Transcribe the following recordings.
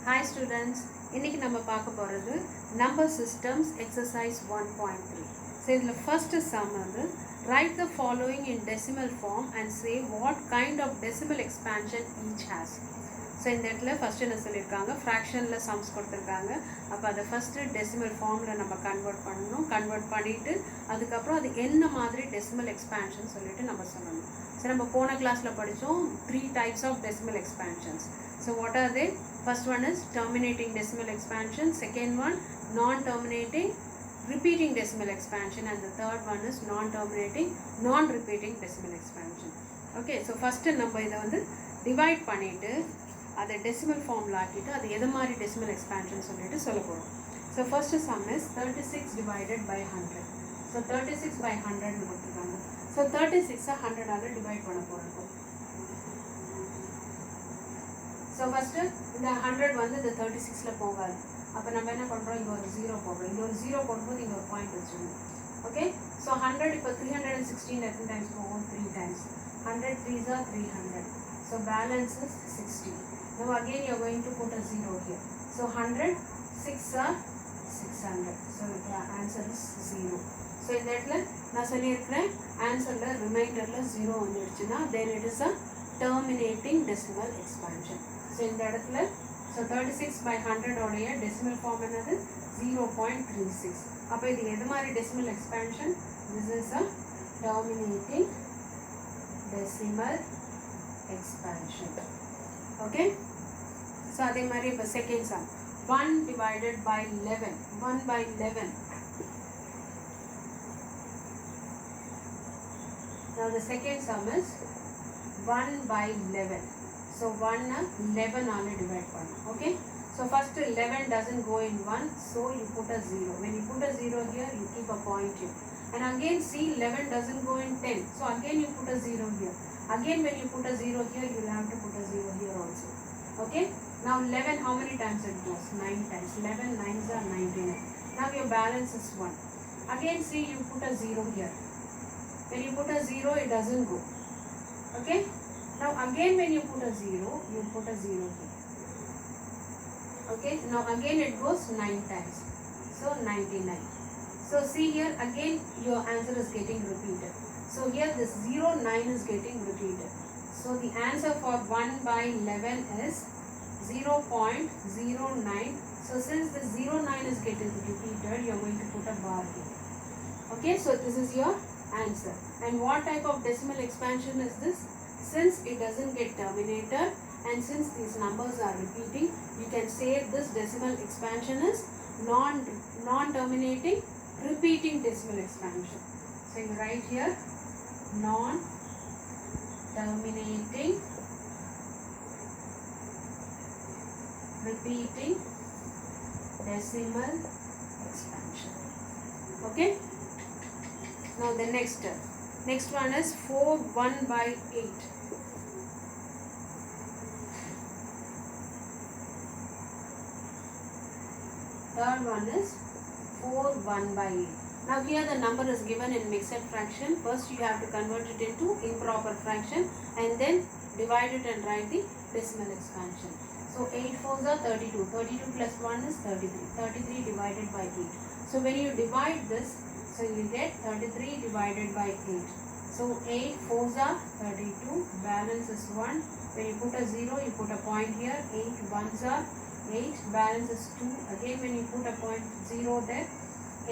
Hi students, இன்னைக்கு நம்ம பார்க்க போகிறது number systems exercise 1.3. So இதில் first sum வந்து write the following in decimal form and say what kind of decimal expansion each has. So இந்த இடத்துல ஃபஸ்ட்டு என்ன சொல்லியிருக்காங்க, ஃப்ராக்ஷனில் சம்ஸ் கொடுத்துருக்காங்க. அப்போ அதை ஃபஸ்ட்டு டெசிமல் ஃபார்மில் நம்ம கன்வெர்ட் பண்ணணும். கன்வெர்ட் பண்ணிவிட்டு அதுக்கப்புறம் அது என்ன மாதிரி டெசிமல் எக்ஸ்பேன்ஷன் சொல்லிட்டு நம்ம சொல்லணும். ஸோ நம்ம போன கிளாஸில் படித்தோம் 3 types of decimal expansions. So what are they? First one is terminating decimal expansion, second one non-terminating repeating decimal expansion, and the third one is non-terminating non-repeating decimal expansion. Okay, so first நம்ம இதை வந்து divide பண்ணிவிட்டு அதை decimal ஃபார்மில் ஆக்கிட்டு அது எது மாதிரி டெசிமல் எக்ஸ்பேன்ஷன் சொல்லிட்டு சொல்ல போகிறோம். So first sum is 36 divided by 100. So 36 by 100 கொடுத்துருக்காங்க. ஸோ 36 100ஆல் டிவைட் பண்ண போகிறோம். ஸோ ஃபஸ்ட்டு இந்த 100 வந்து இந்த 36ல் போகாது. அப்போ நம்ம என்ன பண்ணுறோம், இங்கே ஒரு 0 போடுறோம். இங்கே ஒரு 0 போடும்போது இங்கே ஒரு பாயிண்ட் வச்சுருவோம். ஓகே, ஸோ 100 இப்போ 316 எத்தனை டைம்ஸ் போகும், 3 times. 100 3s are 300. So balance is 60. Now again you are going to put a 0 here. So 100 6 are 600. So the answer is 0. So in that நான் சொல்லியிருக்கிறேன் ஆன்சரில் ரிமைண்டரில் 0 வந்துடுச்சுன்னா then it is a terminating decimal expansion. So இந்த இடத்துல so 36 by 100 உடைய decimal form என்னது 0.36. அப்போ இது எது மாதிரி decimal expansion? This is a terminating decimal expansion. Okay, so அதே மாதிரி இப்போ second sum 1 divided by 11. 1 by 11. Now the second sum is 1 by 11. So 1 11 ஆல divide பண்ணணும். Okay, so first 11 doesn't go in 1, so you put a 0. When you put a 0 here, you keep a point here. And again see 11 doesn't go in 10, so again you put a 0 here. Again when you put a 0 here, you will have to put a 0 here also. Okay, now 11 how many times it goes? 9 times. 11 9s are 99. Now your balance is 1. Again see you put a 0 here. When you put a 0, it doesn't go. Okay, now again when you put a 0, you put a 0 here. Okay, now again it goes 9 times, so 99. So see here again your answer is getting repeated. So here this 09 is getting repeated. So the answer for 1 by 11 is 0.09. So since the 09 is getting repeated, you are going to put a bar here. Okay, so this is your answer. And what type of decimal expansion is this? Since it doesn't get terminated and since these numbers are repeating, you can say this decimal expansion is non-terminating repeating decimal expansion. So you write here non-terminating repeating decimal expansion. Okay, now the next one is 4 1 by 8. Third one is 4 1 by 8. Now here the number is given in mixed fraction. First you have to convert it into improper fraction and then divide it and write the decimal expansion. So 8 4s are 32. 32 plus 1 is 33. 33 divided by 8. So when you divide this, so you get 33 divided by 8. So 8 4s are 32. Balance is 1. When you put a 0, you put a point here. 8 1s are 8. Balance is 2. Again when you put a point 0 there, 8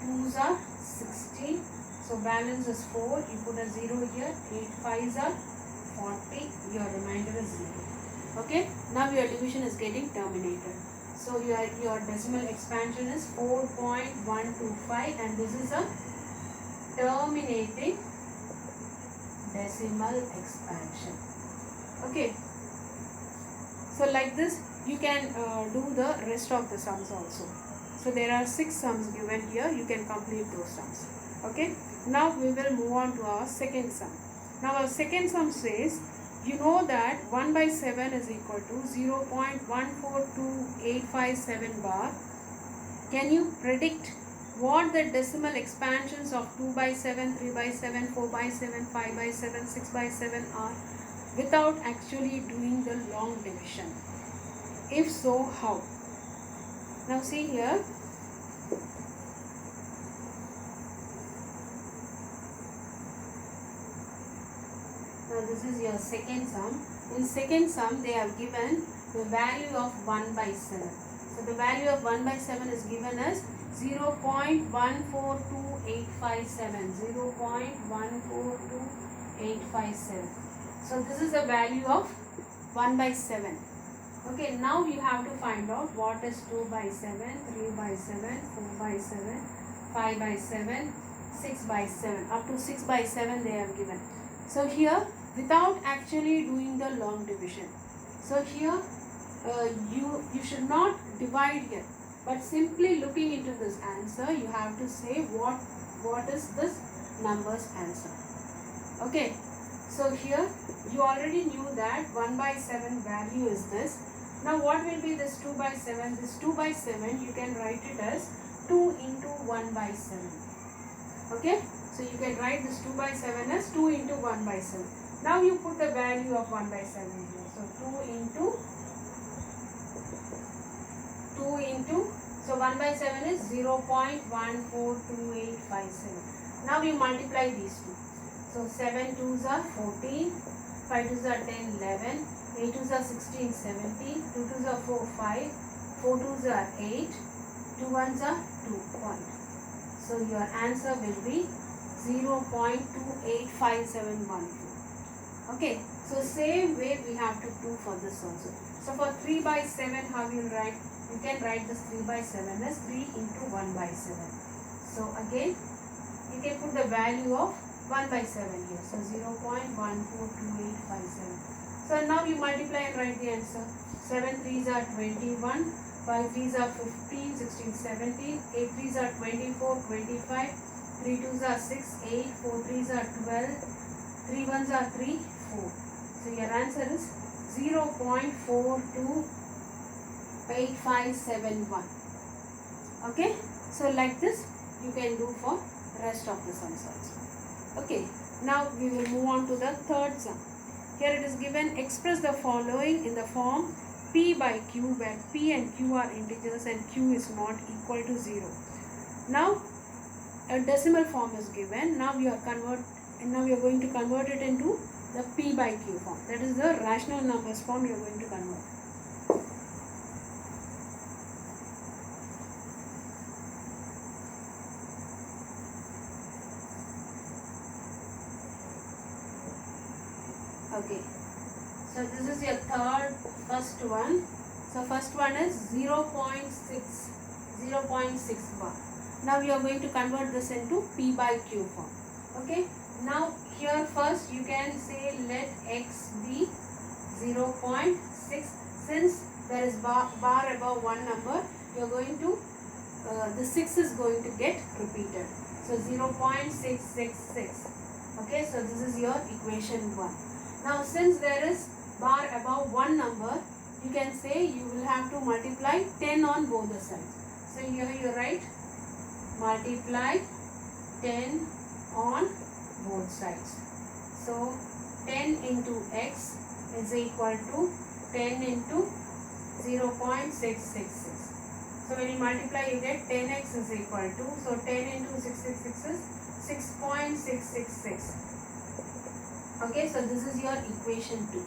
2s are 16. So balance is 4. You put a 0 here. 8 5s are 40. Your remainder is 0. Okay, now your division is getting terminated. So your decimal expansion is 4.125 and this is a terminating decimal expansion. Okay, so like this you can do the rest of the sums also. So there are 6 sums given here. You can complete those sums. Okay, now we will move on to our second sum. Now our second sum says, you know that 1 by 7 is equal to 0.142857 bar. Can you predict what the decimal expansions of 2 by 7, 3 by 7, 4 by 7, 5 by 7, 6 by 7 are without actually doing the long division? If so, how? Now see here. Now this is your second sum. In second sum they have given the value of 1 by 7. So the value of 1 by 7 is given as 0.142857. 0.142857. So this is the value of 1 by 7. Okay, now you have to find out what is 2 by 7, 3 by 7, 4 by 7, 5 by 7, 6 by 7. Up to 6 by 7 they have given. So here, without actually doing the long division. So here you should not divide here, but simply looking into this answer, you have to say what is this number's answer. Okay, so here you already knew that 1 by 7 value is this. Now what will be this 2 by 7? This 2 by 7 you can write it as 2 into 1 by 7. Okay, so you can write this 2 by 7 as 2 into 1 by 7. Now you put the value of 1 by 7 here. So 2 into, so 1 by 7 is 0.142857. Now you multiply these two. So 7 2s are 14, 5 2s are 10, 11, 8 2s are 16, 17, 2 2s are 4, 5, 4 2s are 8, 2 1s are 2 point. So your answer will be 0.285714. Okay, so same way we have to do for this also. So for 3 by 7, how you write? You can write this 3 by 7 as 3 into 1 by 7. So again, you can put the value of 1 by 7 here. So 0.142857. So now you multiply and write the answer. 7 3s are 21, 5 3s are 15, 16, 17, 8 3s are 24, 25, 3 2s are 6, 8, 4 3s are 12, 3 1s are 3, 4. So your answer is 0.428571. Okay, so like this you can do for rest of the sums also. Okay, now we will move on to the third sum. Here it is given, express the following in the form P by Q, where P and Q are integers and Q is not equal to 0. Now a decimal form is given. Now we are going to convert it into the P by Q form. That is the rational numbers form you are going to convert. Okay, so this is your first one. So first one is 0.6 bar. Now we are going to convert this into P by Q form. Okay, now here first you can say let x be 0.6. Since there is bar above one number, you are going to the 6 is going to get repeated. So 0.666. Okay, so this is your equation 1. Now since there is bar above one number, you can say you will have to multiply 10 on both the sides. So here you write multiply 10 on both sides. So 10 into x is equal to 10 into 0.666. So when you multiply you get 10x is equal to, so 10 into 666 is 6.666. Okay, so this is your equation 2.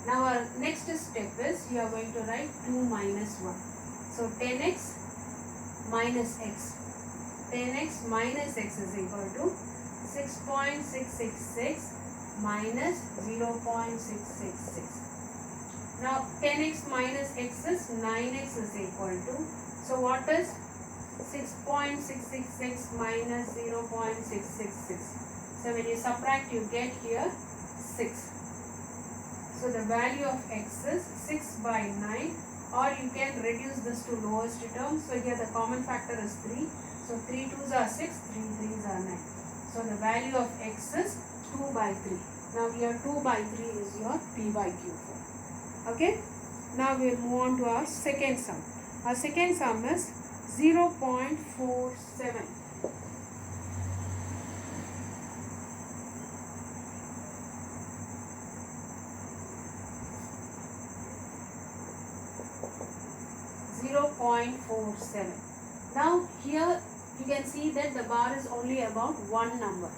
Now our next step is you are going to write 2 minus 1. So 10x minus x. 10x minus x is equal to 6.666 minus 0.666. Now 10x minus x is 9x is equal to, so what is 6.666 minus 0.666? So when you subtract you get here 6. So the value of x is 6 by 9, or you can reduce this to lowest term. So here the common factor is 3. So 3 2s are 6, 3 3s are 9. So the value of x is 2 by 3. Now here 2 by 3 is your P by Q form. Okay. Now we will move on to our second sum. Our second sum is 0.47. 0.47. Now here you can see that the bar is only about one number.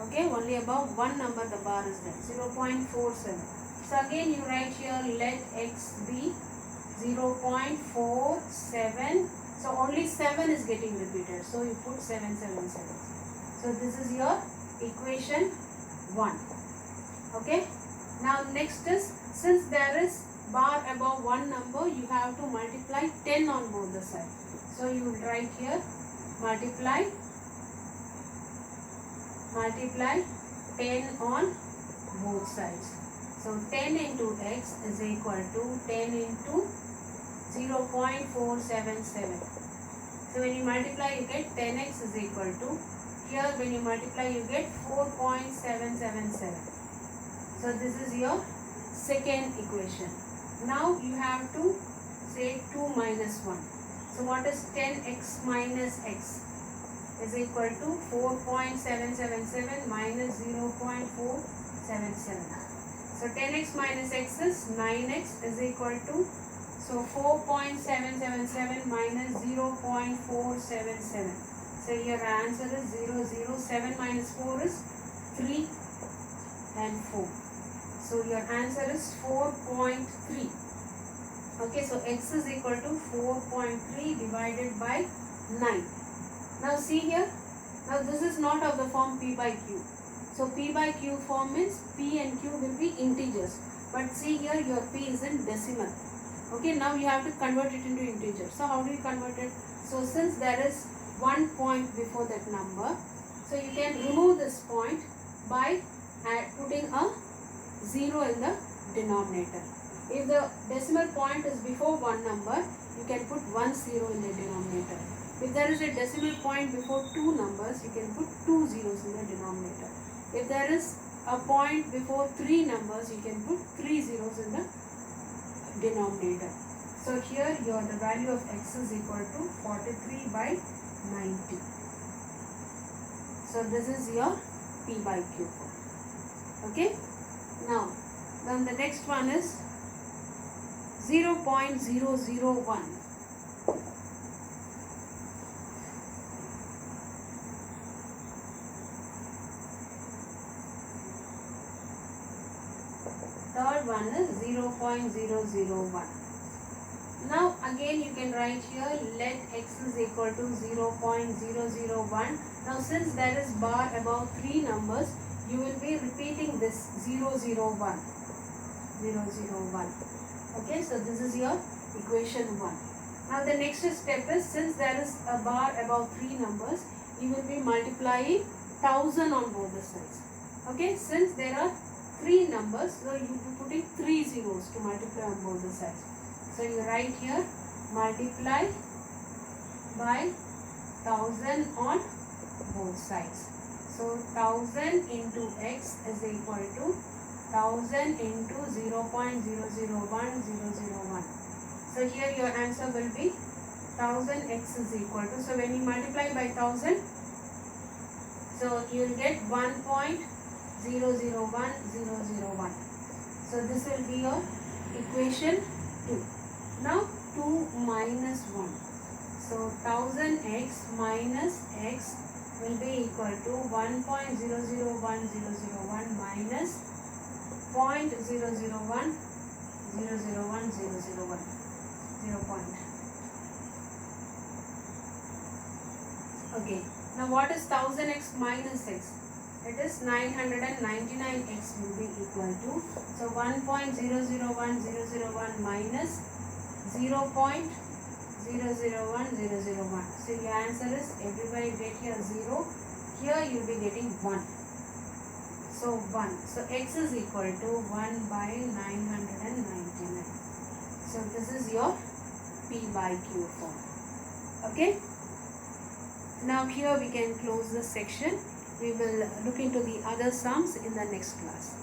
Okay, only about one number the bar is there, 0.47. So again you write here, let x be 0.47. So only 7 is getting repeated. So you put 777. So this is your equation 1. Okay. Now next is, since there is bar above one number, you have to multiply 10 on both the sides. So you will write here, multiply 10 on both sides. So 10 into x is equal to 10 into 0.477. So when you multiply you get 10x is equal to, here when you multiply you get 4.777. So this is your second equation. Now you have to say 2 minus 1. So what is 10x minus x is equal to 4.777 minus 0.477. So 10x minus x is 9x is equal to, so 4.777 minus 0.477. So your answer is 0, 0. 7 minus 4 is 3 and 4. So your answer is 4.3. Okay, so x is equal to 4.3 divided by 9. Now see here, now this is not of the form p by q. So p by q form means p and q will be integers. But see here, your p is in decimal. Okay, now you have to convert it into integer. So how do you convert it? So since there is one point before that number, so you can remove this point by putting a 0 in the denominator. If the decimal point is before one number, you can put 1 0 in the denominator. If there is a decimal point before two numbers, you can put 2 zeros in the denominator. If there is a point before three numbers, you can put 3 zeros in the denominator. So here the value of x is equal to 43 by 90. So this is your p by q form. Okay. Now then the next one is 0.001. Third one is 0.001. Now again you can write here, let x is equal to 0.001. Now since there is bar above three numbers, you will be repeating this 001. Okay, so this is your equation 1. Now the next step is, since there is a bar above three numbers, you will be multiplying 1000 on both the sides. Okay, since there are three numbers, so you will be putting 3 zeros to multiply on both the sides. So you write here, multiply by 1000 on both sides. So 1000 into x is equal to 1000 into 0.001001. So here your answer will be 1000 x is equal to, so when you multiply by 1000, so you will get 1.001001. So this will be your equation 2. Now 2 minus 1. So 1000x minus x will be equal to 1.001001 minus 0.001001 0 point. Okay. Now what is 1000x minus x? It is 999x will be equal to, so 1.001001 minus 0.001001. So your answer is, everywhere you get here 0, here you will be getting 1. So 1. So x is equal to 1 by 999. So this is your p by q form. Okay. Now here we can close this section. We will look into the other sums in the next class.